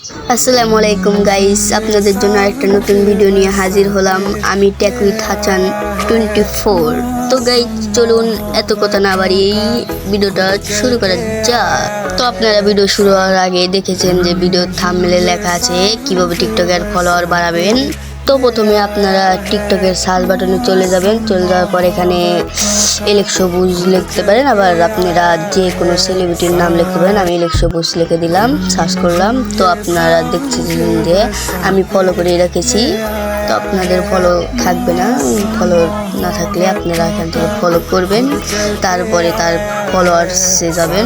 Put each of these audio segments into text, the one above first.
আসসালামু আলাইকুম গাইস, আপনাদের জন্য একটা নতুন ভিডিও নিয়ে হাজির হলাম। আমি টেক উইথ হাসান 24। তো গাইস চলুন এত কথা না বাড়িয়ে ভিডিওটা শুরু করা যাক। তো আপনারা ভিডিও শুরু হওয়ার আগে দেখেছেন যে ভিডিও থাম্বনেলে লেখা আছে কিভাবে টিকটকের ফলোয়ার বাড়াবেন। তো প্রথমে আপনারা টিকটকের সার্চ বাটনে চলে যাবেন। চলে যাওয়ার পর এখানে এলেক্স সবুজ লিখতে পারেন, আবার আপনারা যে কোনো সেলিব্রিটির নাম লিখতে পারেন। আমি এলেক্স সবুজ লিখে দিলাম, সার্চ করলাম। তো আপনারা দেখছেন যে আমি ফলো করে রেখেছি। তো আপনাদের ফলো থাকবে না, ফলো না থাকলে আপনারা এখান থেকে ফলো করবেন, তারপরে তার ফলোয়ার্সে যাবেন।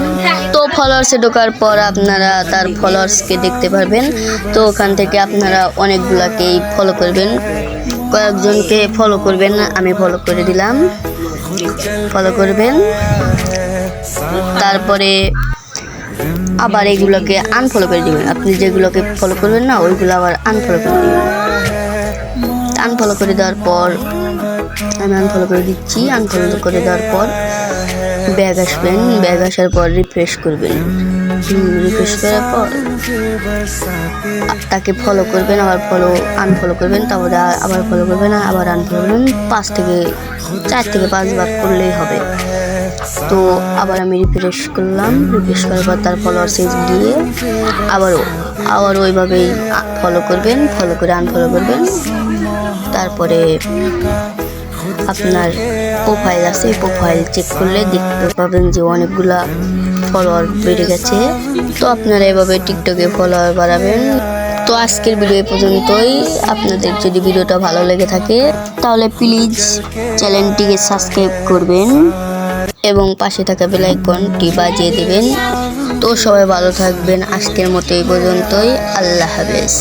তো ফলোয়ার্সে ঢোকার পর আপনারা তার ফলোয়ার্সকে দেখতে পারবেন। তো ওখান থেকে আপনারা অনেকগুলাকেই ফলো করবেন, কয়েকজনকে ফলো করবেন। আমি ফলো করে দিলাম, ফলো করবেন। তারপরে আবার এগুলোকে আনফলো করে দেবেন। আপনি যেগুলোকে ফলো করবেন না ওইগুলো আবার আনফলো করে দেবেন। আনফলো করে দেওয়ার পর আমি আনফলো করে দিচ্ছি। আনফলো করে দেওয়ার পর ব্যাগ আসবেন, ব্যাগ আসার পর রিফ্রেশ করবেন। রিফ্রেশ করার পর তাকে ফলো করবেন, আবার আনফলো করবেন, তারপরে আবার ফলো করবেন, আবার আনফলো করবেন। 4 থেকে 5 বার করলেই হবে। তো আবার আমি রিফ্রেশ করলাম, রিফ্রেশ করার পর তার ফলোয়ার্সে গিয়ে আবার ওইভাবেই ফলো করবেন, ফলো করে আনফলো করবেন। তারপরে আপনার প্রোফাইল আছে, প্রোফাইল চেক করলে দেখতে পাবেন যে অনেকগুলা ফলোয়ার বেড়ে গেছে। তো আপনারা এভাবে টিকটকে ফলোয়ার বাড়াবেন। তো আজকের ভিডিও পর্যন্তই। আপনাদের যদি ভিডিওটা ভালো লেগে থাকে তাহলে প্লিজ চ্যানেলটিকে সাবস্ক্রাইব করবেন এবং পাশে থাকা বেল আইকনটি বাজিয়ে দেবেন। তো সবাই ভালো থাকবেন। আজকের মতো এই পর্যন্তই। আল্লাহ হাফেজ।